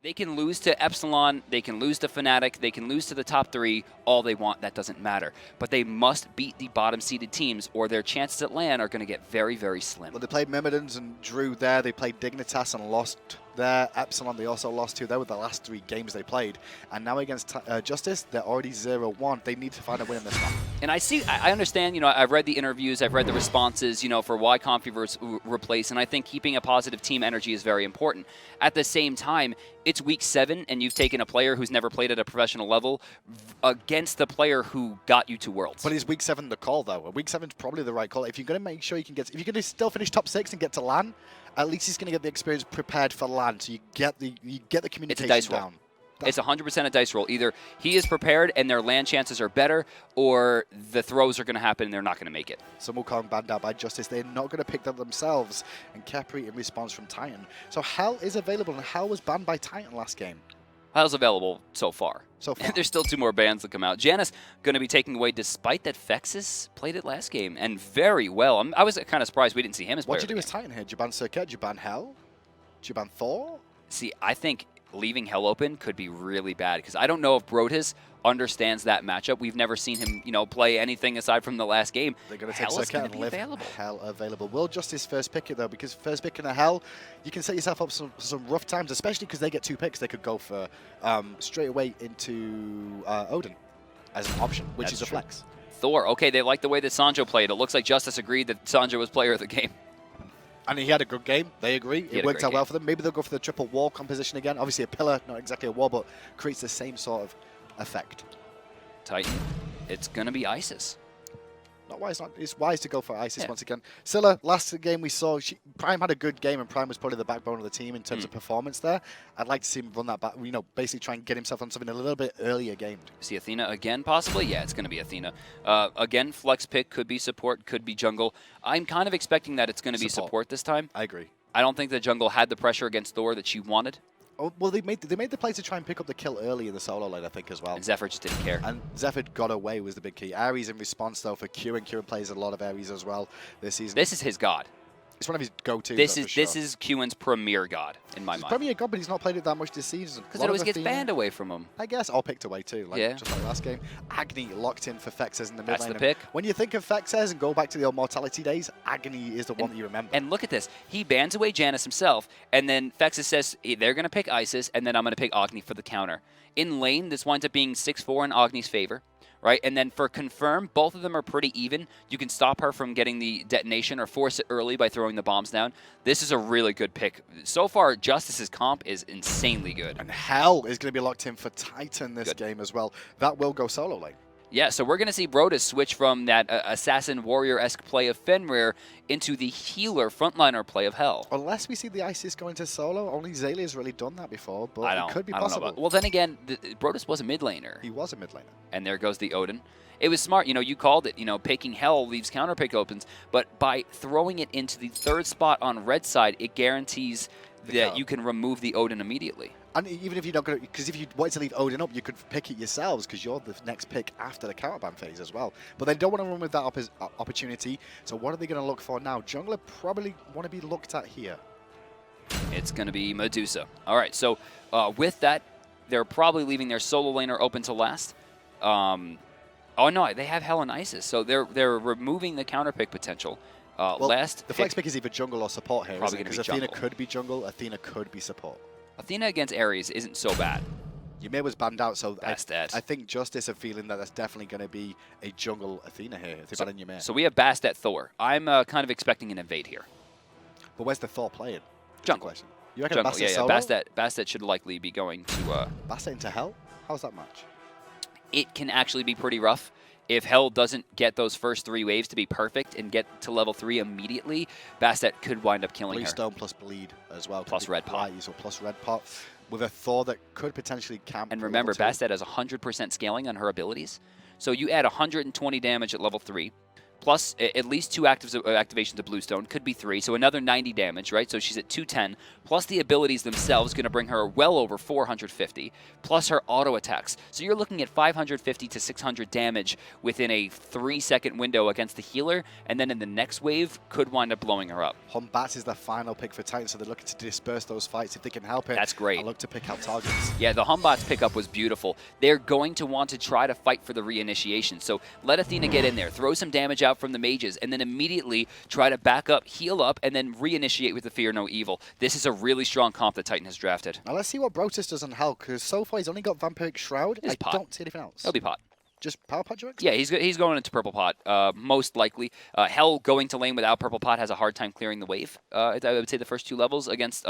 They can lose to Epsilon, they can lose to Fnatic, they can lose to the top 3, all they want, that doesn't matter. But they must beat the bottom-seeded teams, or their chances at LAN are going to get very, very slim. Well, they played Myrmidons and drew there. They played Dignitas and lost there. Epsilon, they also lost to. They were the last 3 games they played. And now against JusTus, they're already 0-1. They need to find a win in this one. And I understand, I've read the interviews, I've read the responses, for why Comfy replace, and I think keeping a positive team energy is very important. At the same time, it's week 7, and you've taken a player who's never played at a professional level against the player who got you to Worlds. But is week 7 the call, though? Week 7 is probably the right call. If you're going to make sure you can get, if you're going to still finish top 6 and get to LAN, at least he's going to get the experience prepared for LAN, so you get the communication it's a dice down. Roll. It's 100% a dice roll. Either he is prepared and their land chances are better, or the throws are going to happen and they're not going to make it. So Wukong banned out by JusTus. They're not going to pick them themselves. And Khepri in response from Titan. So Hell is available, and Hell was banned by Titan last game. Hell's available so far. So far. There's still 2 more bans that come out. Janus going to be taking away, despite that Fexez played it last game, and very well. I was kind of surprised we didn't see him as player. What do you do as Titan here? Do you ban Circuit? Do you ban Hell? Do you ban Thor? See, I think leaving Hell open could be really bad, because I don't know if Brotuz understands that matchup. We've never seen him, play anything aside from the last game. They're going to take Hell is Circuit and live available. Hell available. Will JusTus first pick it, though? Because first pick in a Hell, you can set yourself up some rough times, especially because they get 2 picks. They could go for straight away into Odin as an option, which That's is a true. flex. Thor, okay, they like the way that Sanjo played. It looks like JusTus agreed that Sanjo was player of the game. And he had a good game. They agree. It worked out well for them. Maybe they'll go for the triple wall composition again. Obviously a pillar, not exactly a wall, but creates the same sort of effect. Titan, it's going to be Isis. Not wise. It's wise to go for Isis once again. Scylla, last game we saw, Prime had a good game, and Prime was probably the backbone of the team in terms of performance there. I'd like to see him run that back, basically try and get himself on something a little bit earlier gamed. See Athena again, possibly? Yeah, it's going to be Athena. Again, flex pick, could be support, could be jungle. I'm kind of expecting that it's going to be support this time. I agree. I don't think the jungle had the pressure against Thor that she wanted. Oh, well, they made the play to try and pick up the kill early in the solo lane, I think, as well. And Xephyr just didn't care. And Xephyr got away was the big key. Ares in response, though, for Qiwen. Qiwen plays a lot of Ares as well this season. This is his god. It's one of his go-tos. This is Qiwen's premier god, in my mind. Premier god, but he's not played it that much this season. Because it always gets banned away from him. I guess, or picked away too, just like last game. Agni locked in for Fexez in the mid lane. That's the pick. When you think of Fexez and go back to the old Mortality days, Agni is the one that you remember. And look at this. He bans away Janus himself, and then Fexez says they're going to pick Isis, and then I'm going to pick Agni for the counter. In lane, this winds up being 6-4 in Agni's favor. Right, and then for confirm, both of them are pretty even. You can stop her from getting the detonation or force it early by throwing the bombs down. This is a really good pick. So far, JusTus's comp is insanely good. And Hell is going to be locked in for Titan this game as well. That will go solo lane. Yeah, so we're going to see Brotuz switch from that assassin warrior-esque play of Fenrir into the healer frontliner play of Hell. Unless we see the Isis go into solo, only Zalia's really done that before, but it could be possible. Well, then again, Brotuz was a mid laner. He was a mid laner. And there goes the Odin. It was smart. You called it. Picking Hell leaves counter pick opens, but by throwing it into the 3rd spot on red side, it guarantees that you can remove the Odin immediately. And even if you're not going to, because if you wanted to leave Odin up, you could pick it yourselves because you're the next pick after the counterban phase as well. But they don't want to run with that opportunity. So what are they going to look for now? Jungler probably want to be looked at here. It's going to be Medusa. All right, so with that, they're probably leaving their solo laner open to last. Oh no, they have Hell and Isis, so they're removing the counter pick potential. Well, the flex pick is either jungle or support here, probably because Athena could be jungle, Athena could be support. Athena against Ares isn't so bad. Ymir was banned out, so I think JusTus are feeling that that's definitely going to be a jungle Athena here if they ban Ymir. So we have Bastet Thor. I'm kind of expecting an invade here. But where's the Thor playing? Jungle. You reckon jungle, Bastet yeah, solo? Bastet should likely be going to... Bastet into Hell? How's that match? It can actually be pretty rough. If Hell doesn't get those first 3 waves to be perfect and get to level 3 immediately, Bastet could wind up killing her. Stone plus bleed as well. Plus red pot. So plus red pot with a Thor that could potentially camp. And remember, Bastet has 100% scaling on her abilities. So you add 120 damage at level 3, plus at least 2 activations of Bluestone, could be 3, so another 90 damage, right? So she's at 210, plus the abilities themselves going to bring her well over 450, plus her auto attacks. So you're looking at 550 to 600 damage within a 3-second window against the healer, and then in the next wave could wind up blowing her up. Batz is the final pick for Titan, so they're looking to disperse those fights if they can help it. That's great. And look to pick out targets. Yeah, the Batz pickup was beautiful. They're going to want to try to fight for the reinitiation, so let Athena get in there, throw some damage out from the mages, and then immediately try to back up, heal up, and then reinitiate with the Fear No Evil. This is a really strong comp that Titan has drafted. Now let's see what Brotuz does on Hell, because so far he's only got Vampiric Shroud. I don't see anything else. It'll be pot. Just Power Pot, Yeah, he's going into Purple Pot, most likely. Hell going to lane without Purple Pot has a hard time clearing the wave. I would say the first 2 levels against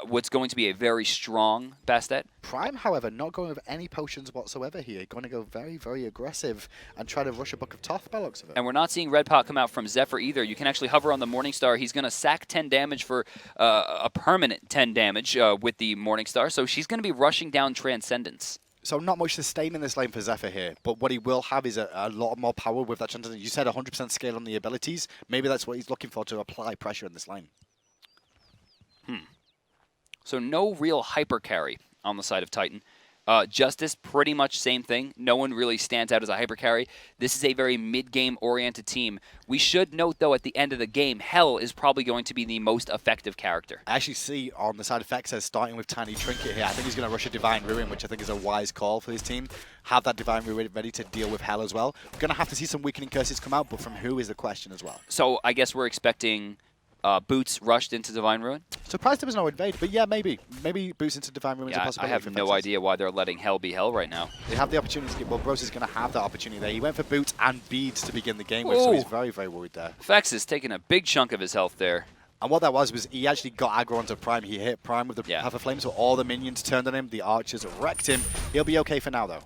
what's going to be a very strong Bastet. Prime, however, not going with any potions whatsoever here. Going to go very, very aggressive and try to rush a Book of Thoth by looks of it. And we're not seeing Red Pot come out from Xephyr either. You can actually hover on the Morningstar. He's going to sack 10 damage for a permanent 10 damage with the Morningstar. So she's going to be rushing down Transcendence. So not much sustain in this lane for Xephyr here, but what he will have is a lot more power with that Transcendence. You said 100% scale on the abilities. Maybe that's what he's looking for to apply pressure in this lane. So no real hyper carry on the side of Titan. JusTus, pretty much same thing. No one really stands out as a hyper carry. This is a very mid-game oriented team. We should note, though, at the end of the game, Hell is probably going to be the most effective character. I actually see on the side of Fexez starting with Tiny Trinket here. I think he's going to rush a Divine Ruin, which I think is a wise call for his team. Have that Divine Ruin ready to deal with Hell as well. We're going to have to see some weakening curses come out, but from who is the question as well. So I guess we're expecting Boots rushed into Divine Ruin? Surprised there was no invade, but yeah, maybe. Maybe Boots into Divine Ruin is a possibility. I have no idea why they're letting Hell be Hell right now. They have the opportunity to get, well, Brotuz is going to have that opportunity there. He went for Boots and Beads to begin the game with, so he's very, very worried there. Fexez is taking a big chunk of his health there. And what that was he actually got aggro onto Prime. He hit Prime with the Path of Flame, so all the minions turned on him. The archers wrecked him. He'll be okay for now, though.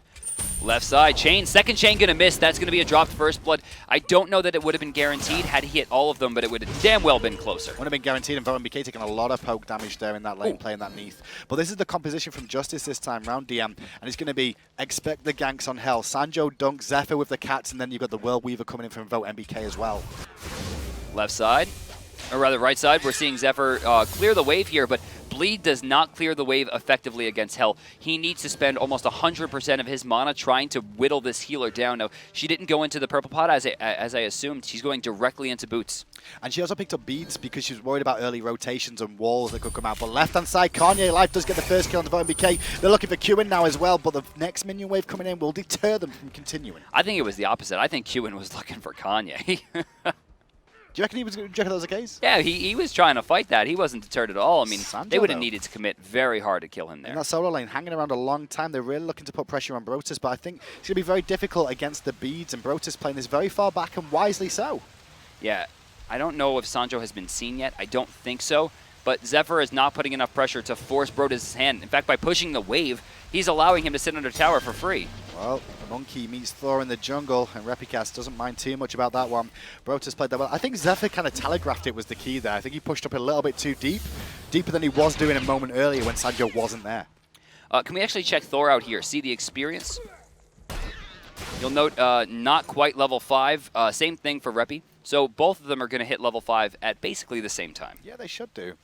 Left side, chain, second chain gonna miss. That's gonna be a dropped first blood. I don't know that it would have been guaranteed had he hit all of them, but it would have damn well been closer. Would have been guaranteed, and VoteNBK taking a lot of poke damage there in that lane, playing that Neith. But this is the composition from JusTus this time round, DM, and it's going to be expect the ganks on Hell. Sanjo, Dunk, Xephyr with the cats, and then you've got the World Weaver coming in from VoteNBK as well. Left side, or rather right side, we're seeing Xephyr clear the wave here, but Bleed does not clear the wave effectively against Hell. He needs to spend almost 100% of his mana trying to whittle this healer down. Now, she didn't go into the Purple Pot as I assumed. She's going directly into Boots. And she also picked up Beads because she was worried about early rotations and walls that could come out. But left-hand side, KanyeLife does get the first kill on the VoteNBK. They're looking for Qiwen now as well, but the next minion wave coming in will deter them from continuing. I think it was the opposite. I think Qiwen was looking for Kanye. Do you reckon that was the case? Yeah, he was trying to fight that. He wasn't deterred at all. I mean, Sanjo, they would have needed to commit very hard to kill him there. In that solo lane, hanging around a long time. They're really looking to put pressure on Brotuz, but I think it's going to be very difficult against the Beads, and Brotuz playing this very far back, and wisely so. Yeah, I don't know if Sanjo has been seen yet. I don't think so. But Xephyr is not putting enough pressure to force Brotuz' hand. In fact, by pushing the wave, he's allowing him to sit under tower for free. Well, Monkey meets Thor in the jungle, and Repikas doesn't mind too much about that one. Brotuz played that well. I think Xephyr kind of telegraphed it was the key there. I think he pushed up a little bit too deep, deeper than he was doing a moment earlier when Sanjo wasn't there. Can we actually check Thor out here? See the experience? You'll note not quite level 5. Same thing for Repi. So both of them are going to hit level 5 at basically the same time. Yeah, they should do.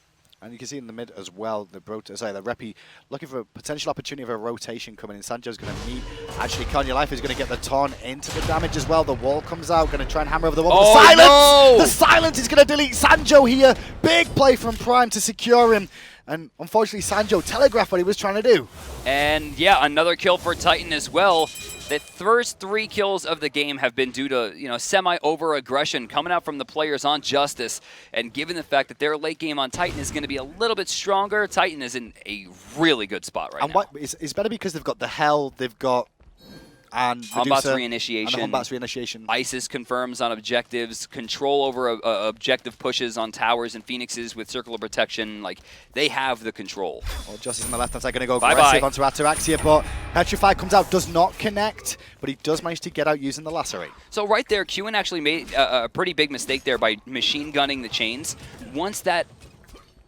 And you can see in the mid as well, the Repi looking for a potential opportunity of a rotation coming in. Sanjo's going to meet. Actually, KanyeLife is going to get the taunt into the damage as well. The wall comes out, going to try and hammer over the wall. Oh, the silence! No! The silence is going to delete Sanjo here. Big play from Prime to secure him. And unfortunately, Sanjo telegraphed what he was trying to do. And yeah, another kill for Titan as well. The first 3 kills of the game have been due to, semi-over aggression coming out from the players on JusTus. And given the fact that their late game on Titan is going to be a little bit stronger, Titan is in a really good spot right now. It's better because they've got the Hell, they've got Medusa, reinitiation. And the reinitiation. Isis confirms on objectives, control over objective pushes on towers and phoenixes with Circle of Protection. Like, they have the control. Well, JusTus on the left hand side going to go aggressive onto Ataraxia, but Petrify comes out, does not connect, but he does manage to get out using the Lacerate. So right there, Qiwen actually made a pretty big mistake there by machine gunning the chains. Once that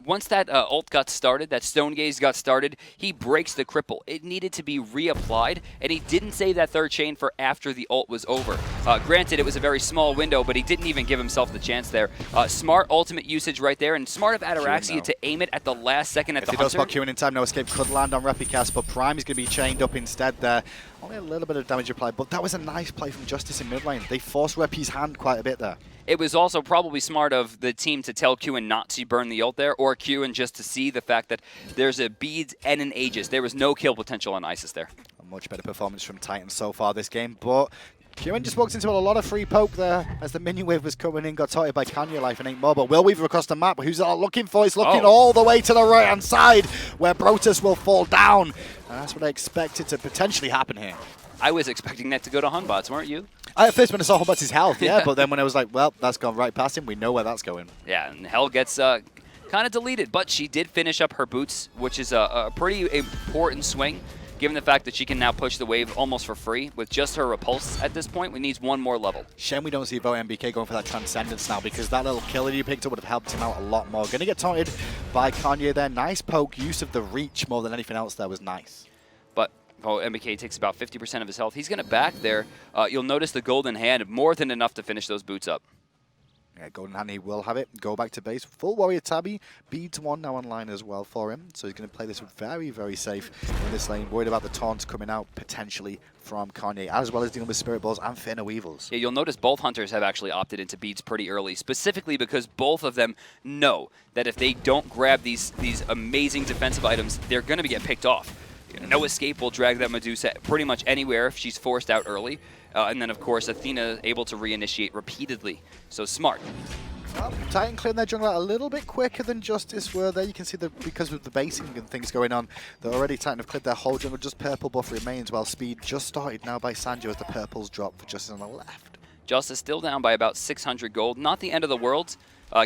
once that ult got started, that Stone Gaze got started, he breaks the cripple. It needed to be reapplied, and he didn't save that third chain for after the ult was over. Granted, it was a very small window, but he didn't even give himself the chance there. Smart ultimate usage right there, and smart of Ataraxia to aim it at the last second at the Hunter. If he does spot Qiwen in time, no escape could land on Repikas, but Prime is going to be chained up instead there. Only a little bit of damage applied, but that was a nice play from JusTus in mid lane. They forced Repi's hand quite a bit there. It was also probably smart of the team to tell Qiwen not to burn the ult there, or Qiwen just to see the fact that there's a Beads and an Aegis. There was no kill potential on Isis there. A much better performance from Titan so far this game, but Qiwen just walked into a lot of free poke there as the minion wave was coming in, got targeted by KanyeLife and ain't more, but Will Weaver across the map, who's that looking for? He's looking all the way to the right-hand side where Brotuz will fall down, and that's what I expected to potentially happen here. I was expecting that to go to Hunbots, weren't you? At first when I saw Hunbots' health, yeah, but then when I was like, well, that's gone right past him, we know where that's going. Yeah, and Hell gets kind of deleted, but she did finish up her boots, which is a pretty important swing, given the fact that she can now push the wave almost for free with just her repulse at this point. We need one more level. Shame we don't see VoteNBK going for that Transcendence now, because that little kill that he picked up would have helped him out a lot more. Going to get taunted by Kanye there. Nice poke, use of the reach more than anything else there was nice. But VoteNBK takes about 50% of his health. He's going to back there. You'll notice the golden hand, more than enough to finish those boots up. Yeah, golden hand, he will have it. Go back to base. Full warrior tabby. Beads 1 now online as well for him. So he's going to play this very, very safe in this lane. Worried about the taunts coming out potentially from Kanye, as well as dealing with Spirit Balls and Fena Weevils. Yeah, you'll notice both Hunters have actually opted into Beads pretty early, specifically because both of them know that if they don't grab these amazing defensive items, they're going to get picked off. No escape will drag that Medusa pretty much anywhere if she's forced out early. And then, of course, Athena able to reinitiate repeatedly. So smart. Well, Titan clearing their jungle out a little bit quicker than JusTus were there. You can see that because of the basing and things going on, that already Titan have cleared their whole jungle. Just purple buff remains, while speed just started now by Sanjo as the purples drop for JusTus on the left. JusTus still down by about 600 gold. Not the end of the world,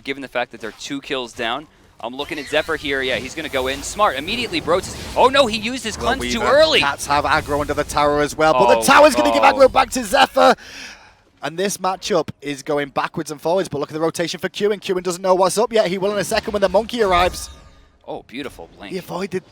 given the fact that they're 2 kills down. I'm looking at Xephyr here. Yeah, he's going to go in. Smart. Immediately, Brotuz. Oh, no, he used his cleanse too early. Cats have aggro under the tower as well, but the tower's going to give aggro back to Xephyr. And this matchup is going backwards and forwards, but look at the rotation for Qiwen. Qiwen doesn't know what's up yet. He will in a second when the monkey arrives. Oh, beautiful blink. He avoided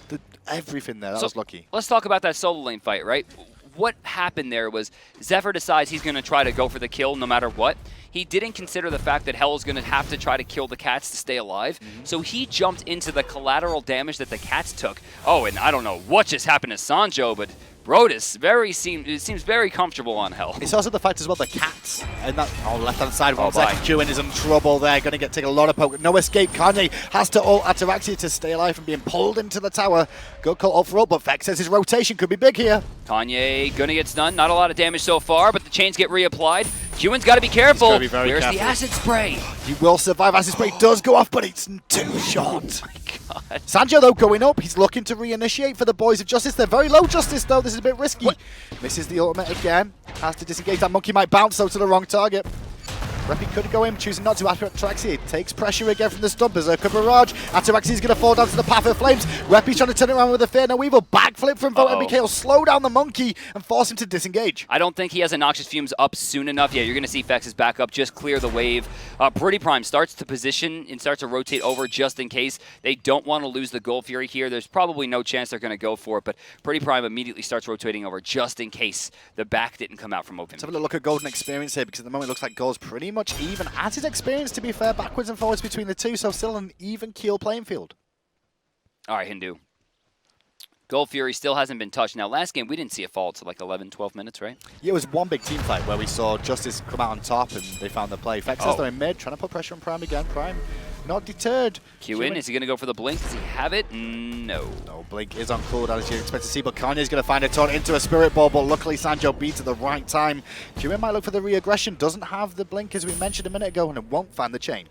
everything there. That was lucky. Let's talk about that solo lane fight, right? What happened there was Xephyr decides he's going to try to go for the kill no matter what. He didn't consider the fact that Hell is going to have to try to kill the cats to stay alive. So he jumped into the collateral damage that the cats took. Oh, and I don't know what just happened to Sanjo, but Brotuz seems very comfortable on Hell. It's also the fact as well, the cats. And that, left-hand side, 1 second. Qiwen is in trouble there. Going to take a lot of poke. No escape. Kanye has to ult Ataraxia to stay alive from being pulled into the tower. Good call ult for ult, but Fex says his rotation could be big here. Kanye going to get stunned. Not a lot of damage so far, but the chains get reapplied. Qiwen's got to be careful. Where's the acid spray? He will survive. Acid spray does go off, but it's too short. Oh my God. Sanjo, though, going up. He's looking to reinitiate for the boys of JusTus. They're very low JusTus, though. This is a bit risky. Misses the ultimate again. Has to disengage. That monkey might bounce, though, to the wrong target. Repi could go in, choosing not to. Ataraxia takes pressure again from the stun. Berserker Barrage. Ataraxia is going to fall down to the path of flames. Repi's trying to turn it around with a Fear No Evil. Backflip from VoteNBK will slow down the monkey and force him to disengage. I don't think he has a Noxious Fumes up soon enough. Yeah, you're going to see Fexez back up, just clear the wave. PrettyPriMe starts to position and starts to rotate over just in case. They don't want to lose the Gold Fury here. There's probably no chance they're going to go for it, but PrettyPriMe immediately starts rotating over just in case the back didn't come out from open. Let's have a look at Golden Experience here, because at the moment it looks like Gold's pretty much even, as his experience, to be fair, backwards and forwards between the two, so still an even keel playing field. All right, Hindu. Gold Fury still hasn't been touched. Now, last game, we didn't see it fall to like 11, 12 minutes, right? Yeah, it was one big team fight where we saw JusTus come out on top and they found the play. Fexez though in mid, trying to put pressure on Prime again. Prime not deterred. Qiwen, is he going to go for the blink? Does he have it? No. No, blink is on cooldown as you expect to see, but Kanye's going to find a taunt into a Spirit Ball, but luckily Sanjo beats at the right time. Qiwen might look for the re-aggression, doesn't have the blink as we mentioned a minute ago, and it won't find the chain.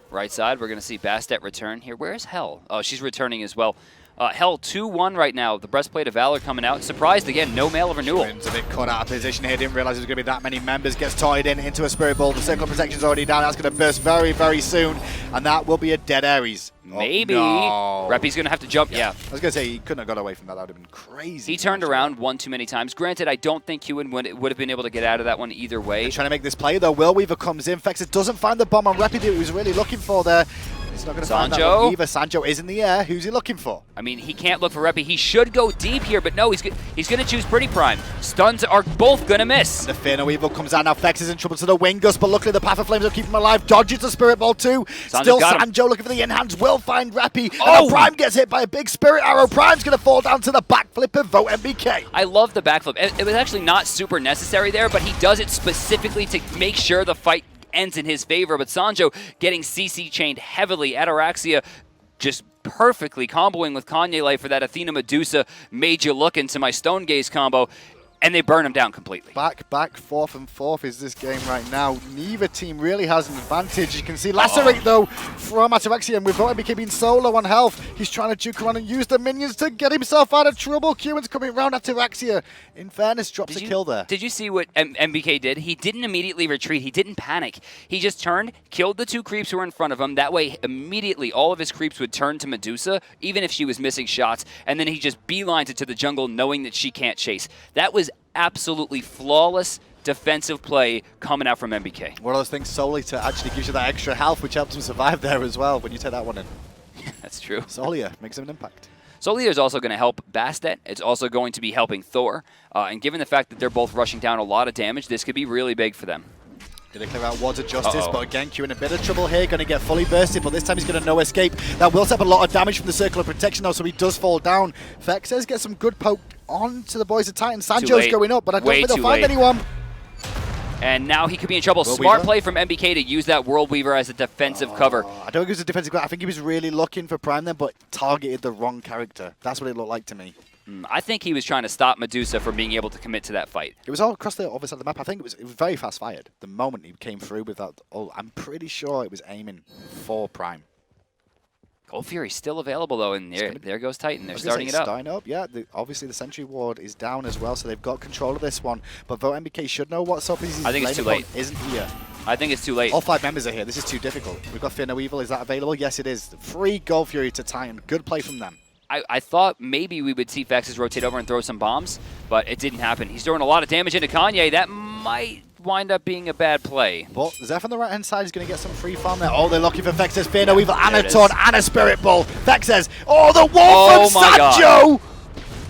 Right side, we're going to see Bastet return here. Where's Hell? Oh, she's returning as well. Hell 2-1 right now. The Breastplate of Valor coming out. Surprised again, no Mail of Renewal. Qiwen's a bit caught out of position here. Didn't realize there was going to be that many members. Gets tied in into a Spirit Ball. The Circle of Protection's already down. That's going to burst very, very soon. And that will be a dead Ares. Maybe. Oh, no. Repi's going to have to jump. Yeah. I was going to say, he couldn't have got away from that. That would have been crazy. He turned around one too many times. Granted, I don't think Qiwen would have been able to get out of that one either way. They're trying to make this play, though. Will Weaver comes in. Fexez doesn't find the bomb on Repi that he was really looking for there. He's not going to find that one Sanjo. either. Sanjo is in the air. Who's he looking for? I mean, he can't look for Repi. He should go deep here, but no, he's going to choose PrettyPriMe. Stuns are both going to miss. The Fear No Evil comes out now. Fex is in trouble to the wing gust, but luckily the Path of Flames will keep him alive. Dodges the Spirit Ball too. Still Sanjo looking for the in-hands. Will find Repi. And Prime gets hit by a big Spirit Arrow. Prime's going to fall down to the backflip of VoteNBK. I love the backflip. It was actually not super necessary there, but he does it specifically to make sure the fight ends in his favor. But Sanjo getting CC chained heavily. Ataraxia just perfectly comboing with KanyeLife for that Athena Medusa made you look into my Stone Gaze combo. And they burn him down completely. Back, fourth and fourth is this game right now. Neither team really has an advantage. You can see Lacerate, though, from Ataraxia. And with VoteNBK being so low on health, he's trying to juke around and use the minions to get himself out of trouble. Qiwen's coming around. Ataraxia, in fairness, drops a kill there. Did you see what MBK did? He didn't immediately retreat. He didn't panic. He just turned, killed the 2 creeps who were in front of him. That way, immediately, all of his creeps would turn to Medusa, even if she was missing shots. And then he just beelines it to the jungle, knowing that she can't chase. That was absolutely flawless defensive play coming out from MBK. One of those things solely to actually gives you that extra health, which helps him survive there as well when you take that one in. That's true. Solia makes him an impact. Solia is also going to help Bastet. It's also going to be helping Thor. And given the fact that they're both rushing down a lot of damage, this could be really big for them. Going to clear out Wards of Justice, but again, Qiwen in a bit of trouble here. Going to get fully bursted, but this time he's going to no escape. That will set up a lot of damage from the Circle of Protection, though, so he does fall down. Fexez gets some good poke onto the boys of Titan. Sanjo's going up, but I don't think they'll find anyone. And now he could be in trouble. Smart play from MBK to use that World Weaver as a defensive cover. I don't think it was a defensive cover. I think he was really looking for Prime then, but targeted the wrong character. That's what it looked like to me. I think he was trying to stop Medusa from being able to commit to that fight. It was all across the other side of the map. I think it was very fast fired. The moment he came through with that, I'm pretty sure it was aiming for Prime. Gold Fury's still available though, and there goes Titan. They're starting it up. Starting up, yeah. Obviously the Sentry Ward is down as well, so they've got control of this one. But VoteNBK should know what's up. I think it's too late. Isn't here. I think it's too late. All 5 members are here. This is too difficult. We've got Fear No Evil. Is that available? Yes, it is. Free Gold Fury to Titan. Good play from them. I thought maybe we would see Fexez rotate over and throw some bombs, but it didn't happen. He's throwing a lot of damage into Kanye. That might wind up being a bad play. But Xephyr on the right-hand side is going to get some free farm there. Oh, they're looking for Fexez. Fear No Evil and a Taunt and a Spirit Ball. Fexez. Oh, the wall from Sanjo!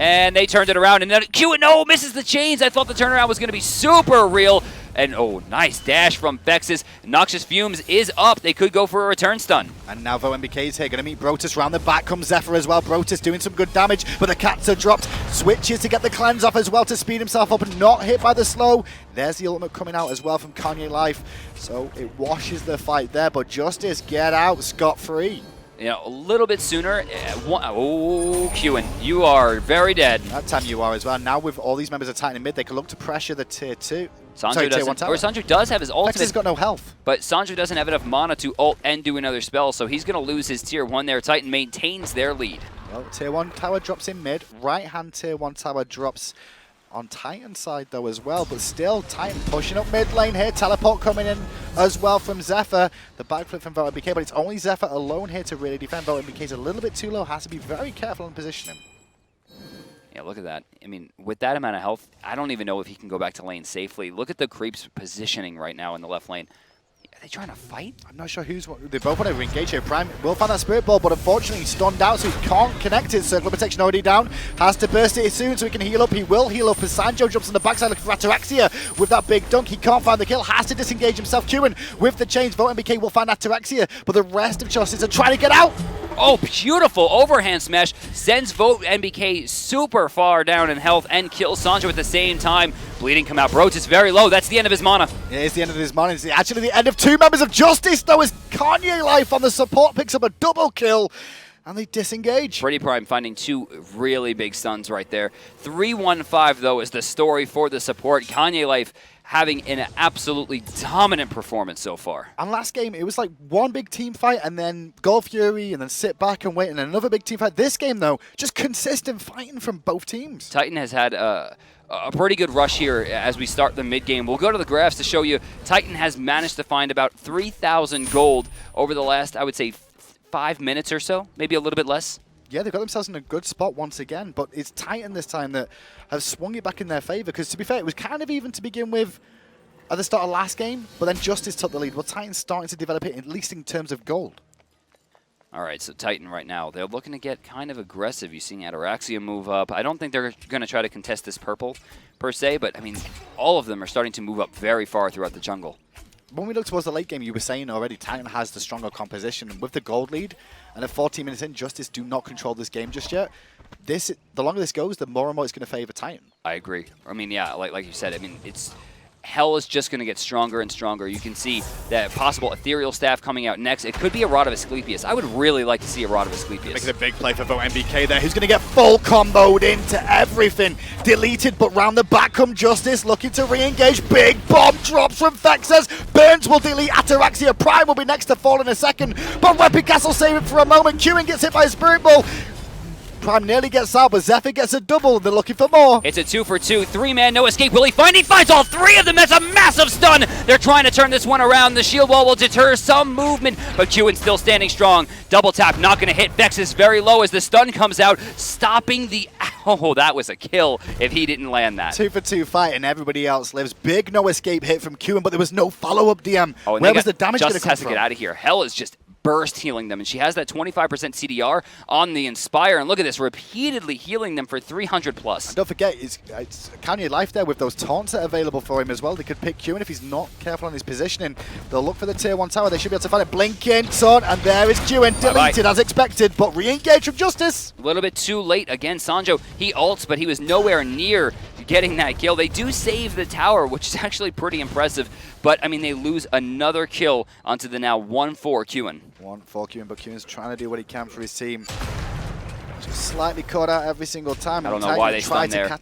And they turned it around, and then Qiwen misses the chains. I thought the turnaround was going to be super real. And nice dash from Fexez. Noxious Fumes is up. They could go for a return stun. And now VoteNBK is here. Going to meet Brotuz. Round the back comes Xephyr as well. Brotuz doing some good damage, but the cats are dropped. Switches to get the cleanse off as well to speed himself up and not hit by the slow. There's the ultimate coming out as well from KanyeLife. So it washes the fight there, but JusTus get out scot-free. You know, a little bit sooner. Qiwen, you are very dead. That time you are as well. Now with all these members of Titan in mid, they can look to pressure the tier 2. Sanjo does have his ultimate. Fexez got no health. But Sanjo doesn't have enough mana to ult and do another spell, so he's going to lose his tier 1 there. Titan maintains their lead. Well, tier 1 tower drops in mid. Right-hand tier 1 tower drops on Titan's side though as well, but still Titan pushing up mid lane here. Teleport coming in as well from Xephyr. The backflip from VoteNBK, but it's only Xephyr alone here to really defend. VoteNBK's a little bit too low, has to be very careful in positioning. Yeah, look at that. I mean, with that amount of health, I don't even know if he can go back to lane safely. Look at the creeps positioning right now in the left lane. Are they trying to fight? I'm not sure who's what. They both want to engage here. Prime will find that Spirit Ball, but unfortunately he's stunned out, so he can't connect it. Circle of Protection already down. Has to burst it soon so he can heal up. He will heal up as Sanjo jumps on the backside looking for Ataraxia with that big dunk. He can't find the kill. Has to disengage himself. Qiwen with the chains. VoteNBK will find Ataraxia, but the rest of JusTus are trying to get out. Oh, beautiful overhand smash. Sends VoteNBK super far down in health and kills Sanjo at the same time. Bleeding come out. Brotuz very low. That's the end of his mana. Yeah, it's the end of his mana. It's actually the end of 2 members of JusTus, though, as KanyeLife on the support picks up a double kill. And they disengage. PrettyPriMe finding 2 really big stuns right there. 3-1-5, though, is the story for the support. KanyeLife having an absolutely dominant performance so far. And last game, it was like one big team fight and then Gold Fury and then sit back and wait and another big team fight. This game, though, just consistent fighting from both teams. Titan has had a pretty good rush here as we start the mid game. We'll go to the graphs to show you Titan has managed to find about 3,000 gold over the last, I would say, 5 minutes or so, maybe a little bit less. Yeah, they've got themselves in a good spot once again, but it's Titan this time that have swung it back in their favor, because to be fair, it was kind of even to begin with at the start of last game, but then JusTus took the lead. Well, Titan's starting to develop it, at least in terms of gold. All right, so Titan right now, they're looking to get kind of aggressive. You're seeing Ataraxia move up. I don't think they're going to try to contest this purple, per se, but, I mean, all of them are starting to move up very far throughout the jungle. When we look towards the late game, you were saying already, Titan has the stronger composition. And with the gold lead, and at 14 minutes in, JusTus do not control this game just yet. The longer this goes, the more and more it's going to favor Titan. I agree. I mean, yeah, like you said, I mean, Hell is just going to get stronger and stronger. You can see that possible ethereal staff coming out next. It could be a Rod of Asclepius. I would really like to see a Rod of Asclepius. Making a big play for VoteNBK there. Who's going to get full comboed into everything. Deleted, but round the back come JusTus. Looking to re-engage. Big bomb drops from Fexez. Burns will delete Ataraxia. Prime will be next to fall in a second. But Repikas will save it for a moment. Qiwen gets hit by a Spirit Ball. Prime nearly gets out, but Xephyr gets a double. They're looking for more. It's a 2 for 2. 3-man, no escape. Will he find? He finds all 3 of them. That's a massive stun. They're trying to turn this one around. The shield wall will deter some movement, but Qiwen still standing strong. Double tap, not going to hit. Fexez very low as the stun comes out, stopping the... Oh, that was a kill if he didn't land that. 2 for 2 fight, and everybody else lives. Big no escape hit from Qiwen, but there was no follow-up DM. Oh, where was the damage going to come from? JusTus has to get out of here. Hell is just burst healing them, and she has that 25% CDR on the Inspire, and look at this, repeatedly healing them for 300 plus. And don't forget, it's KanyeLife there with those taunts that are available for him as well. They could pick Qiwen if he's not careful on his positioning. They'll look for the tier 1 tower. They should be able to find it. Blinking, taunt, and there is Qiwen, deleted as expected, but re-engage from JusTus. A little bit too late. Again, Sanjo, he ults, but he was nowhere near getting that kill. They do save the tower, which is actually pretty impressive, but, I mean, they lose another kill onto the now 1-4 Qiwen. 1-4 Qiwen, but Qiwen's trying to do what he can for his team. Just slightly caught out every single time. I don't know why they stun there.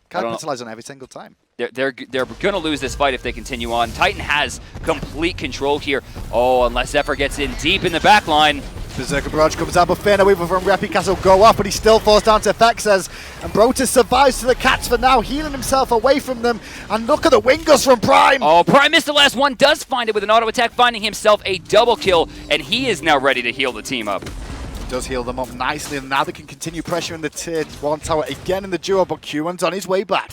Capitalize on every single time. They're going to lose this fight if they continue on. Titan has complete control here. Oh, unless Xephyr gets in deep in the back line. Berserker Barrage comes out, but fair away from Repikas will go off, but he still falls down to Fexez. And Brotuz survives to the cats for now, healing himself away from them. And look at the Wingers from Prime. Oh, Prime missed the last one, does find it with an auto attack, finding himself a double kill, and he is now ready to heal the team up. He does heal them up nicely, and now they can continue pressuring the tier 1 tower again in the duo, but Qiwen's on his way back.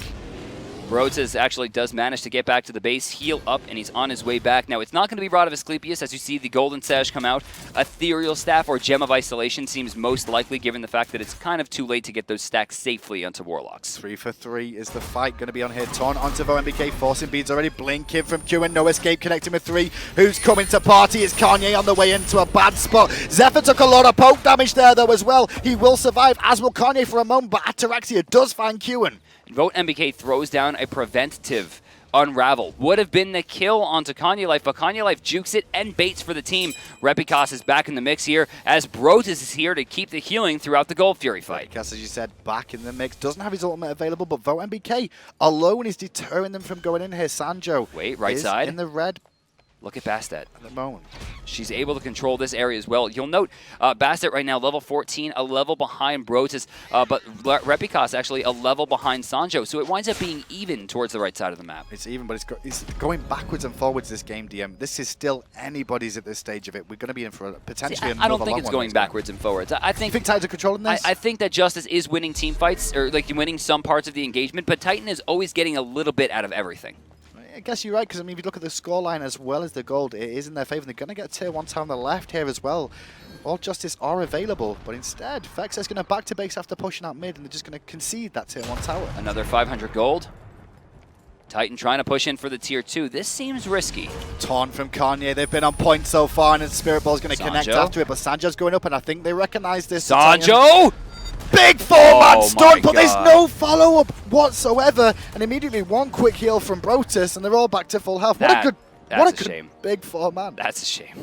Brotuz actually does manage to get back to the base, heal up, and he's on his way back. Now, it's not going to be Rod of Asclepius, as you see the Golden Sash come out. Ethereal Staff or Gem of Isolation seems most likely, given the fact that it's kind of too late to get those stacks safely onto Warlocks. 3 for 3 is the fight going to be on here. Torn onto VoteNBK, forcing beads already. Blinking from Qiwen, no escape, connecting with 3. Who's coming to party? It's Kanye on the way into a bad spot. Xephyr took a lot of poke damage there, though, as well. He will survive, as will Kanye for a moment, but Ataraxia does find Qiwen. VoteNBK throws down a preventative unravel. Would have been the kill onto KanyeLife, but KanyeLife jukes it and baits for the team. Repikas is back in the mix here, as Brotuz is here to keep the healing throughout the Gold Fury fight. Repikas, as you said, back in the mix. Doesn't have his ultimate available, but VoteNBK alone is deterring them from going in here. Sanjo right side. in the red. Look at Bastet. At the moment. She's able to control this area as well. You'll note Bastet right now, level 14, a level behind Brotuz, but Repikas actually a level behind Sanjo. So it winds up being even towards the right side of the map. It's even, but it's going backwards and forwards this game, DM. This is still anybody's at this stage of it. We're going to be in for potentially another I don't think it's going backwards and forwards. I think, you think Titans are controlling this? I think that JusTus is winning team fights, or like winning some parts of the engagement, but Titan is always getting a little bit out of everything. I guess you're right, because I mean, if you look at the scoreline as well as the gold, it is in their favor. They're going to get tier 1 tower on the left here as well. All JusTus are available, but instead, Fexez is going to back to base after pushing out mid, and they're just going to concede that tier 1 tower. Another 500 gold. Titan trying to push in for the tier 2. This seems risky. Taunt from Kanye. They've been on point so far, and Spirit Ball's going to connect after it, but Sanjo's going up, and I think they recognize this. Sanjo! Big 4-man stun, but there's no follow-up whatsoever. And immediately one quick heal from Brotuz, and they're all back to full health. What a good shame. Big 4-man. That's a shame.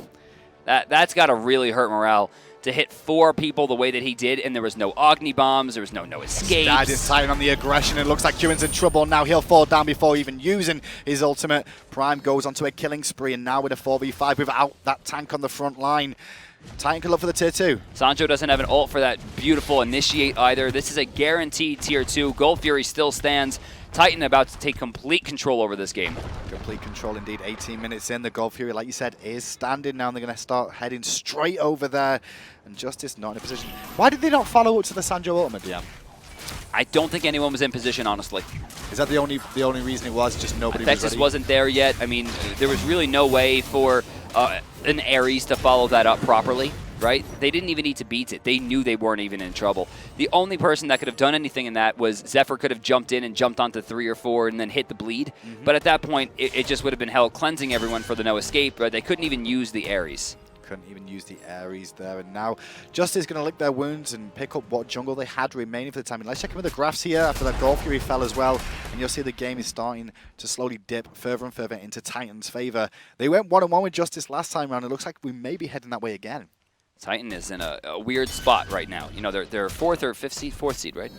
That's got to really hurt morale to hit 4 people the way that he did, and there was no Agni bombs, there was no escapes. That is Titan on the aggression. It looks like Qiwen's in trouble now. He'll fall down before even using his ultimate. Prime goes onto a killing spree, and now with a 4v5 without that tank on the front line. Titan can look for the tier 2. Sanjo doesn't have an ult for that beautiful initiate either. This is a guaranteed tier 2. Gold Fury still stands. Titan about to take complete control over this game. Complete control indeed. 18 minutes in. The Gold Fury, like you said, is standing now, and they're going to start heading straight over there. And JusTus not in a position. Why did they not follow up to the Sanjo ultimate, DM? I don't think anyone was in position, honestly. Is that the only reason it was? Just nobody was ready? Fexez wasn't there yet. I mean, there was really no way for an Ares to follow that up properly. right? They didn't even need to beat it. They knew they weren't even in trouble. The only person that could have done anything in that was Xephyr could have jumped in and jumped onto 3 or 4 and then hit the bleed. But at that point, it just would have been hell cleansing everyone for the no escape, but they couldn't even use the Ares. Couldn't even use the Ares there. And now JusTus is going to lick their wounds and pick up what jungle they had remaining for the time. And let's check in with the graphs here after that Gold Fury fell as well. And you'll see the game is starting to slowly dip further and further into Titan's favor. They went 1-1 with JusTus last time around. It looks like we may be heading that way again. Titan is in a weird spot right now. You know, they're 4th or 5th seed? 4th seed, right?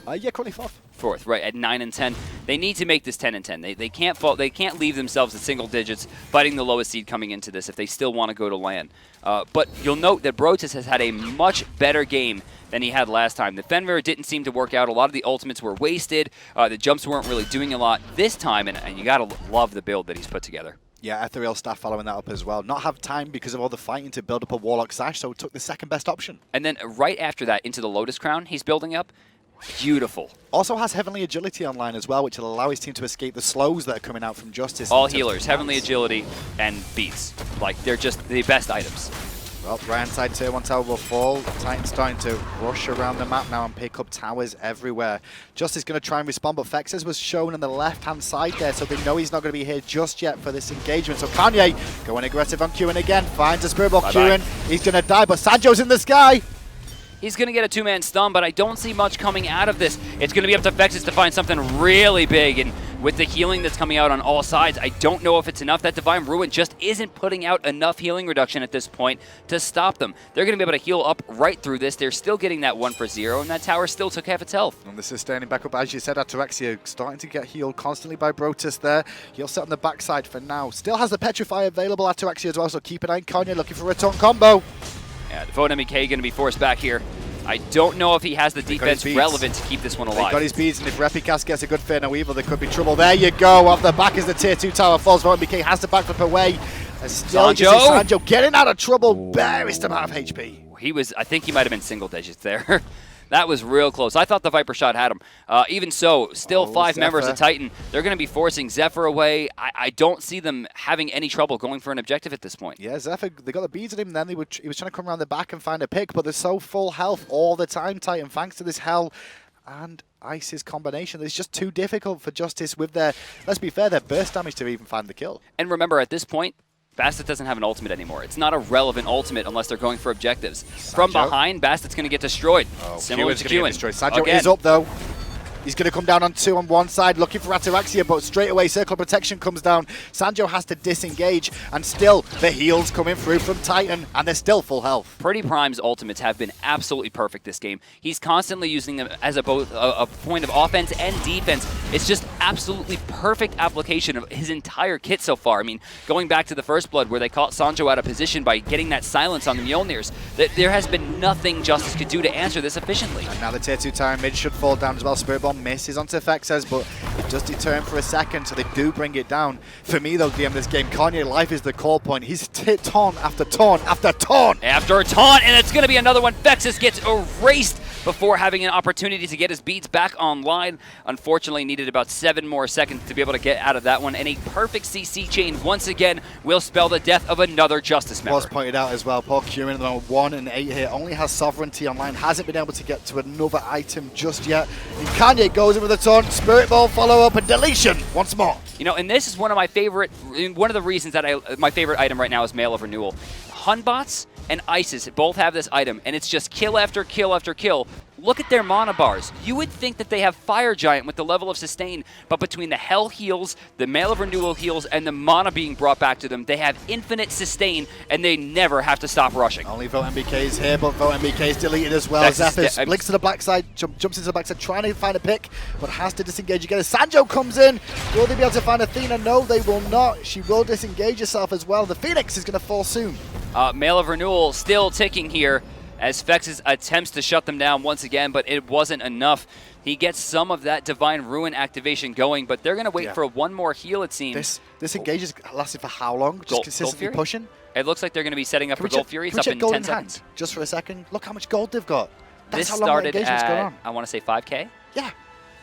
Yeah, currently 4th. 4th, right, at 9 and 10. They need to make this 10 and 10. They can't fall. They can't leave themselves at single digits fighting the lowest seed coming into this if they still want to go to LAN. But you'll note that Brotuz has had a much better game than he had last time. The Fenrir didn't seem to work out. A lot of the ultimates were wasted. The jumps weren't really doing a lot this time, and you got to love the build that he's put together. Yeah, Ethereal Staff following that up as well. Not have time because of all the fighting to build up a Warlock Sash, so took the second best option. And then right after that, into the Lotus Crown he's building up. Beautiful. Also has Heavenly Agility online as well, which will allow his team to escape the slows that are coming out from JusTus. All healers, Heavenly Agility, and beats. Like, they're just the best items. Well, right-hand side tier 1 tower will fall. Titan's starting to rush around the map now and pick up towers everywhere. JusTus is going to try and respond, but Fexez was shown on the left-hand side there, so they know he's not going to be here just yet for this engagement. So Kanye going aggressive on Qiwen again, finds a Spirit Ball. Qiwen, he's going to die, but Sanjo's in the sky. He's going to get a 2-man stun, but I don't see much coming out of this. It's going to be up to Fexez to find something really big, and with the healing that's coming out on all sides, I don't know if it's enough. That Divine Ruin just isn't putting out enough healing reduction at this point to stop them. They're going to be able to heal up right through this. They're still getting that 1 for 0, and that tower still took half its health. And this is standing back up, as you said, Ataraxia starting to get healed constantly by Brotuz there. He'll set on the backside for now. Still has the Petrify available, Ataraxia as well, so keep an eye on Kanye looking for a return combo. Yeah, the VoteNBK going to be forced back here. I don't know if he has the defense relevant to keep this one alive. They got his beads, and if Repikas gets a good Fear No Evil, there could be trouble. There you go. Off the back as the tier 2 tower falls. VoteNBK has to backflip away. Sanjo getting out of trouble. Barest amount of HP. He was, I think he might have been single digits there. That was real close. I thought the Viper shot had him. Even so, still 5 Xephyr. members of Titan. They're going to be forcing Xephyr away. I don't see them having any trouble going for an objective at this point. Yeah, Xephyr, they got the beads on him, then he was trying to come around the back and find a pick, but they're so full health all the time, Titan, thanks to this Hell and Ice's combination. It's just too difficult for JusTus with their, let's be fair, their burst damage to even find the kill. And remember, at this point, Bastet doesn't have an ultimate anymore. It's not a relevant ultimate unless they're going for objectives. Sanjo. From behind, Bastet's going to get destroyed. Similar to Qiwen. Sanjo is up, though. He's going to come down on 2 on one side, looking for Ataraxia, but straight away Circle of Protection comes down. Sanjo has to disengage, and still the heals coming through from Titan, and they're still full health. PrettyPrime's ultimates have been absolutely perfect this game. He's constantly using them as both a point of offense and defense. It's just absolutely perfect application of his entire kit so far. I mean, going back to the First Blood where they caught Sanjo out of position by getting that silence on the Mjolnirs, there has been nothing JusTus could do to answer this efficiently. And now the tier 2 tower mid should fall down as well. Spirit Bomb misses onto Fexez, but it does deter him for a second, so they do bring it down. For me, though, DM this game, KanyeLife is the call point. He's taunt after taunt after taunt. After a taunt, and it's going to be another one. Fexez gets erased before having an opportunity to get his beats back online. Unfortunately, needed about 7 more seconds to be able to get out of that one, and a perfect CC chain once again will spell the death of another JusTus member. Was pointed out as well, poor Qiwen at the moment, 1 and 8 here, only has Sovereignty online, hasn't been able to get to another item just yet. And Kanye goes in with a taunt, Spirit Ball follow up, and deletion once more. You know, and this is one of my favorite, one of the reasons that my favorite item right now is Mail of Renewal. Hunbots and Isis both have this item, and it's just kill after kill after kill. Look at their mana bars. You would think that they have Fire Giant with the level of sustain, but between the Hell heals, the Mail of Renewal heals, and the mana being brought back to them, they have infinite sustain, and they never have to stop rushing. Only VoteNBK is here, but VoteNBK is deleted as well. Xephyr blinks to the backside, jumps into the backside, trying to find a pick, but has to disengage again. Sanjo comes in. Will they be able to find Athena? No, they will not. She will disengage herself as well. The Phoenix is going to fall soon. Mail of Renewal still ticking here as Fexez attempts to shut them down once again, but it wasn't enough. He gets some of that Divine Ruin activation going, but they're going to wait for one more heal, it seems. This engage is lasting for how long? Just consistently pushing? It looks like they're going to be setting up for Gold Fury. It's up in 10 seconds. Just for a second. Look how much gold they've got. That's this how long started the engagement's gone at, on. I want to say 5K. Yeah.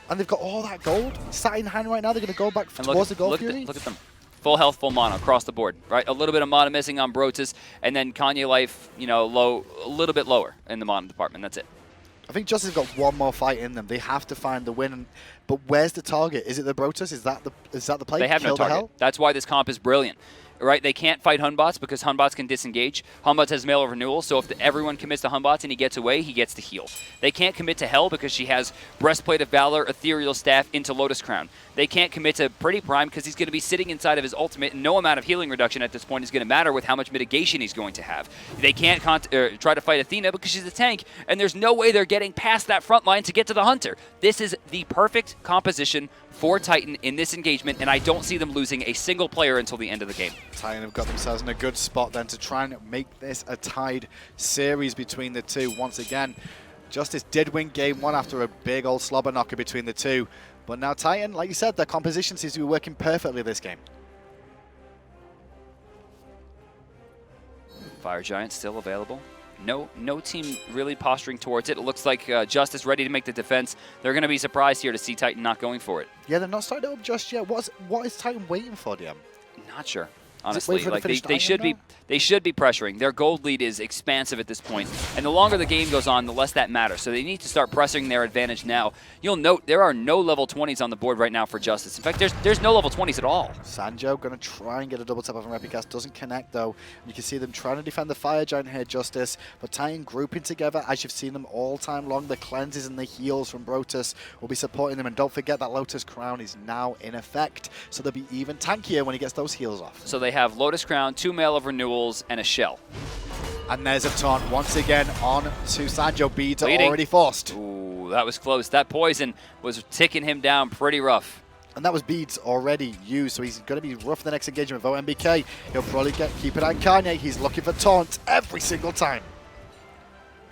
And they've got all that gold sat in hand right now. They're going to go back towards the Gold Fury. Look at them. Full health, full mono across the board, right? A little bit of mono missing on Brotuz, and then KanyeLife, you know, a little bit lower in the mono department. That's it. I think JusTus has got one more fight in them. They have to find the win. But where's the target? Is it the Brotuz? Is that the play? They have no target. That's why this comp is brilliant. Right, they can't fight Hunbots because Hunbots can disengage. Hunbots has mail of renewal, so if everyone commits to Hunbots and he gets away, he gets to heal. They can't commit to Hell because she has Breastplate of Valor, Ethereal Staff into Lotus Crown. They can't commit to PrettyPriMe because he's going to be sitting inside of his ultimate, and no amount of healing reduction at this point is going to matter with how much mitigation he's going to have. They can't try to fight Athena because she's a tank, and there's no way they're getting past that front line to get to the Hunter. This is the perfect composition for Titan in this engagement, and I don't see them losing a single player until the end of the game. Titan have got themselves in a good spot then to try and make this a tied series between the two. Once again, JusTus did win game one after a big old slobber knocker between the two. But now Titan, like you said, their composition seems to be working perfectly this game. Fire Giant still available. No team really posturing towards it. It looks like JusTus ready to make the defense. They're going to be surprised here to see Titan not going for it. Yeah, they're not starting up just yet. What is Titan waiting for, DM? Not sure. Honestly, like they should be pressuring. Their gold lead is expansive at this point, and the longer the game goes on, the less that matters. So they need to start pressing their advantage now. You'll note there are no level 20s on the board right now for JusTus. In fact, there's no level 20s at all. Sanjo going to try and get a double tap off on Repikas. Doesn't connect though. You can see them trying to defend the Fire Giant here, JusTus, but Titan grouping together as you've seen them all time long. The cleanses and the heals from Brotuz will be supporting them, and don't forget that Lotus Crown is now in effect, so they'll be even tankier when he gets those heals off. So they have Lotus Crown, 2 Mail of Renewals, and a Shell. And there's a taunt once again on to Sanjo. Beads are already forced. Ooh, that was close. That poison was ticking him down pretty rough. And that was beads already used, so he's going to be rough in the next engagement with VoteNBK. He'll probably keep it on Kanye. He's looking for taunts every single time.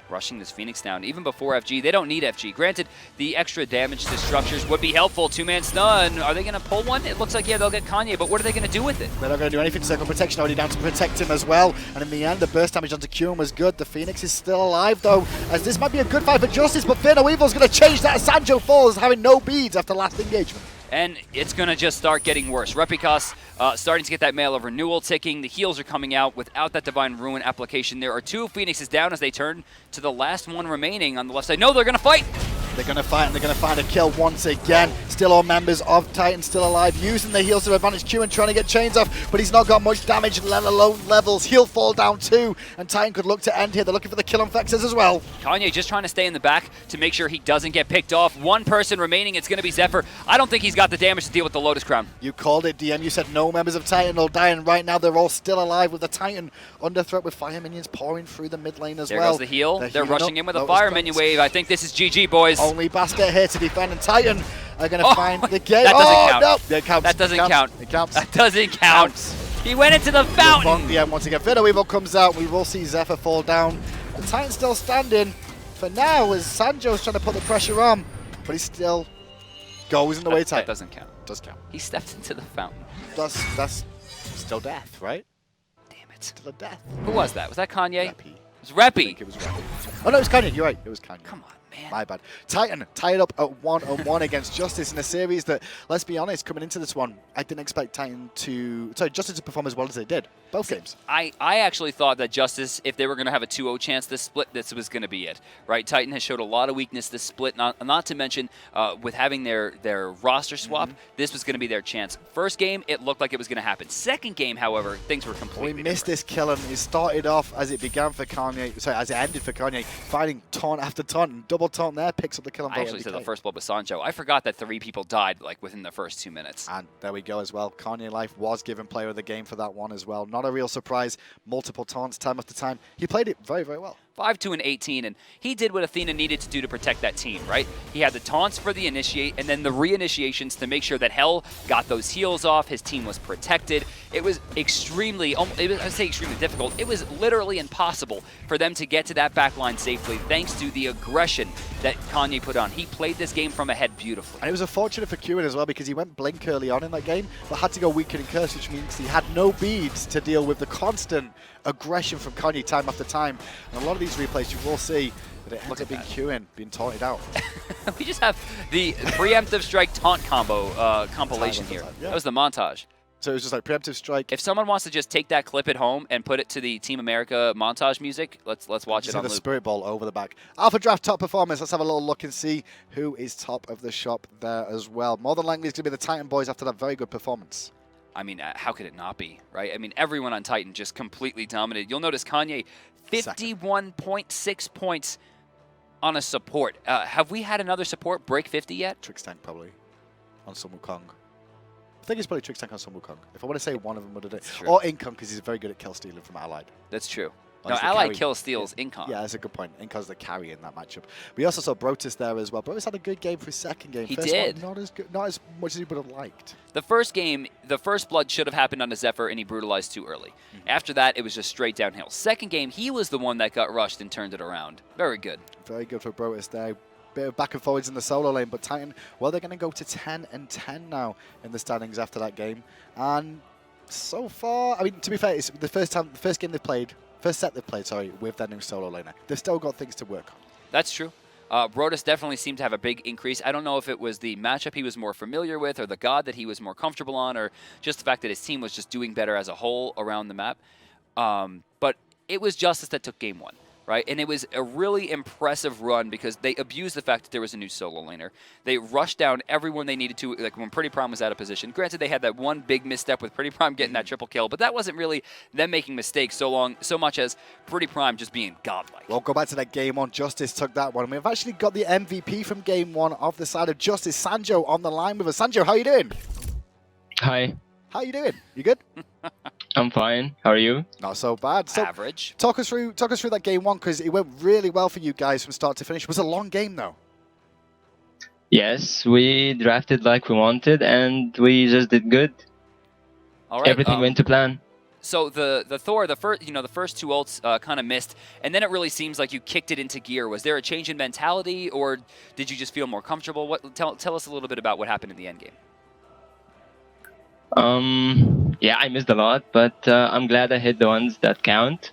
Rushing this Phoenix down even before FG. They don't need FG. Granted, the extra damage to structures would be helpful. Two-man stun. Are they going to pull one? It looks like, yeah, they'll get Kanye, but what are they going to do with it? They're not going to do anything. Circle protection already down to protect him as well. And in the end, the burst damage onto Qiwen was good. The Phoenix is still alive, though, as this might be a good fight for JusTus, but Fear No Evil's going to change that. Sanjo falls, having no beads after last engagement. And it's going to just start getting worse. Repikas starting to get that Mail of Renewal ticking. The heals are coming out without that Divine Ruin application. There are 2 Phoenixes down as they turn to the last one remaining on the left side. No, they're going to fight! They're going to fight, and they're going to find a kill once again. Still all members of Titan still alive, using the heals to advantage. Qiwen trying to get chains off, but he's not got much damage, let alone levels. He'll fall down too, and Titan could look to end here. They're looking for the kill on Fexez as well. Kanye just trying to stay in the back to make sure he doesn't get picked off. One person remaining, it's going to be Xephyr. I don't think he's got the damage to deal with the Lotus Crown. You called it, DM. You said no members of Titan will die, and right now they're all still alive with the Titan under threat with fire minions pouring through the mid lane as well. There goes the heal. They're rushing in with a fire minion wave. I think this is GG, boys. Only Bastet here to defend, and Titan are going to find the game. That doesn't count. No. It counts. That doesn't count. It counts. That doesn't count. He went into the fountain. Yeah, once again, Fear No Evil comes out. We will see Xephyr fall down. The Titan's still standing for now as Sanjo's trying to put the pressure on, but he still goes in the way. That doesn't count. Does count. He stepped into the fountain. That's still death, right? Damn it. Still a death. Who was that? Was that Kanye? Repi. It was Repi. I think it was Repi. Oh no, it was Kanye. You're right. It was Kanye. Come on, man. My bad. Titan tied up at 1-on-1 against JusTus in a series that, let's be honest, coming into this one, I didn't expect JusTus to perform as well as they did. Both games. I actually thought that JusTus, if they were going to have a 2-0 chance this split, this was going to be it, right? Titan has showed a lot of weakness this split, not to mention with having their roster swap, this was going to be their chance. First game, it looked like it was going to happen. Second game, however, things were completely different. We missed this kill, and it started off as it began for Kanye, sorry, as it ended for Kanye, fighting taunt after taunt, and double taunt there, picks up the kill on I actually said the first blood with Sanjo. I forgot that 3 people died like within the first 2 minutes. And there we go as well. KanyeLife was given player of the game for that one as well. Not a real surprise. Multiple taunts time after time. He played it very, very well. 5-2 and 18, and he did what Athena needed to do to protect that team, right? He had the taunts for the initiate and then the re-initiations to make sure that Hell got those heals off, his team was protected. It was extremely, I'd say extremely difficult. It was literally impossible for them to get to that backline safely thanks to the aggression that Kanye put on. He played this game from ahead beautifully. And it was unfortunate for Qiwen as well because he went blink early on in that game, but had to go weakening curse, which means he had no beads to deal with the constant aggression from Kanye time after time. And a lot of these replays you will see that it ends up being Qiwen being taunted out. We just have the preemptive strike taunt combo compilation here. Yeah. That was the montage. So it was just like preemptive strike. If someone wants to just take that clip at home and put it to the Team America montage music, let's watch it on the loop. Spirit Ball over the back. Alpha Draft top performance. Let's have a little look and see who is top of the shop there as well. More than likely it's going to be the Titan boys after that very good performance. I mean, how could it not be, right? I mean, everyone on Titan just completely dominated. You'll notice Kanye, 51.6 points on a support. Have we had another support break 50 yet? Trix Tank probably on Sun Wukong. I think it's probably Trix Tank on Sun Wukong. If I want to say one of them would have done it. Or Incon, because he's very good at kill stealing from Allied. That's true. Well, no, Allied kill steals Incon. Yeah, that's a good point. Incon's the carry in that matchup. We also saw Brotuz there as well. Brotuz had a good game for his second game. He First did. One, not as good, not as much as he would have liked. The first game, the first blood should have happened on a Xephyr, and he brutalized too early. After that, it was just straight downhill. Second game, he was the one that got rushed and turned it around. Very good. Very good for Brotuz there. Bit of back and forwards in the solo lane, but Titan, well, they're going to go to 10 and 10 now in the standings after that game. And so far, I mean, to be fair, it's the first set they've played, sorry, with their new solo laner. They've still got things to work on. That's true. Brotuz definitely seemed to have a big increase. I don't know if it was the matchup he was more familiar with or the god that he was more comfortable on or just the fact that his team was just doing better as a whole around the map. But it was JusTus that took game one. Right? And it was a really impressive run because they abused the fact that there was a new solo laner. They rushed down everyone they needed to, like when PrettyPriMe was out of position. Granted, they had that one big misstep with PrettyPriMe getting that triple kill, but that wasn't really them making mistakes so much as PrettyPriMe just being godlike. Well, go back to that game one. JusTus took that one. We've actually got the MVP from game one off the side of JusTus. Sanjo on the line with us. Sanjo, how you doing? Hi. How you doing? You good? I'm fine. How are you? Not so bad. So, average. Talk us through that game one because it went really well for you guys from start to finish. It was a long game though. Yes, we drafted like we wanted, and we just did good. All right. Everything went to plan. So the Thor, the first two ults kind of missed, and then it really seems like you kicked it into gear. Was there a change in mentality, or did you just feel more comfortable? Tell us a little bit about what happened in the end game. Yeah, I missed a lot, but I'm glad I hit the ones that count.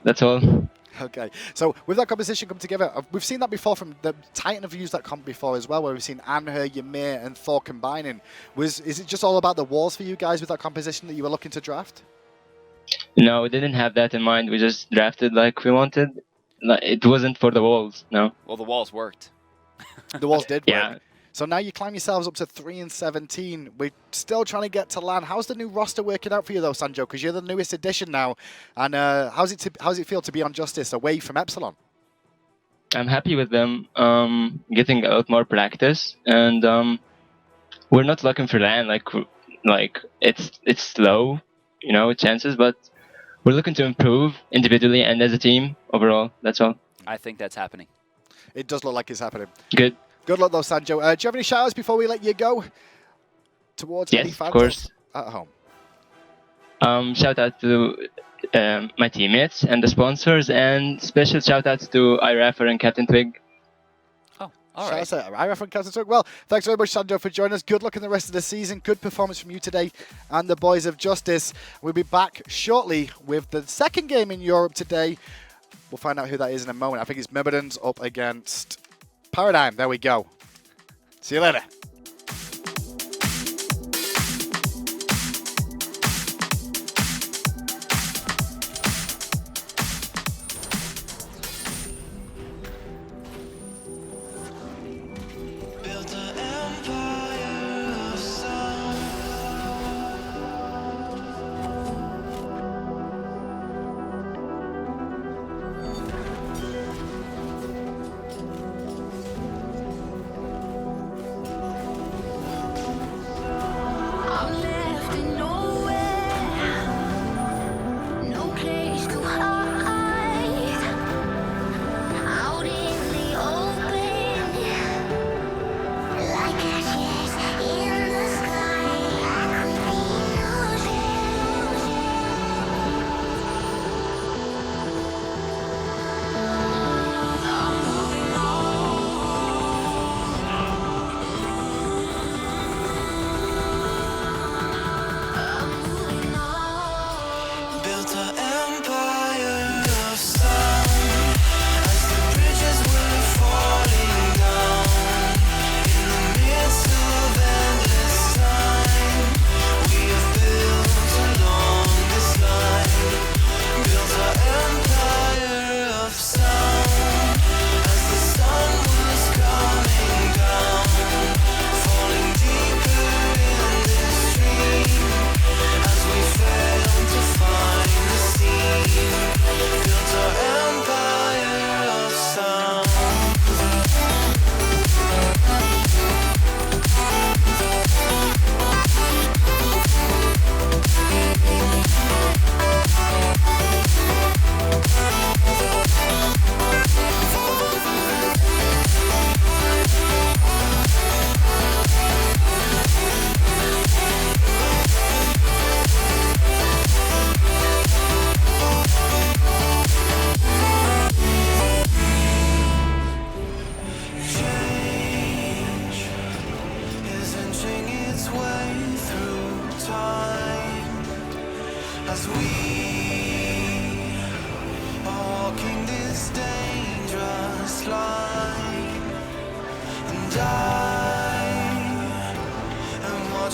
That's all. Okay, so with that composition come together, we've seen that before from the Titan have used that comp before as well, where we've seen Anher, Ymir, and Thor combining. Is it just all about the walls for you guys with that composition that you were looking to draft? No, we didn't have that in mind. We just drafted like we wanted. It wasn't for the walls, no. Well, the walls worked. The walls did work. Yeah. So now you climb yourselves up to 3 and 17. We're still trying to get to LAN. How's the new roster working out for you though, Sanjo? Because you're the newest addition now. And how's it feel to be on JusTus away from Epsilon? I'm happy with them getting a lot more practice, and we're not looking for LAN like it's slow, chances, but we're looking to improve individually and as a team overall. That's all. I think that's happening. It does look like it's happening. Good. Good luck though, Sanjo. Do you have any shout-outs before we let you go? Towards any fans of course. At home. Shout out to my teammates and the sponsors, and special shout outs to iRapper and Captain Twig. Oh, all right. Shout out to iRapper and Captain Twig. Well, thanks very much, Sanjo, for joining us. Good luck in the rest of the season. Good performance from you today and the boys of JusTus. We'll be back shortly with the second game in Europe today. We'll find out who that is in a moment. I think it's Myrmidons up against Paradigm. There we go. See you later.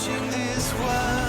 watching this world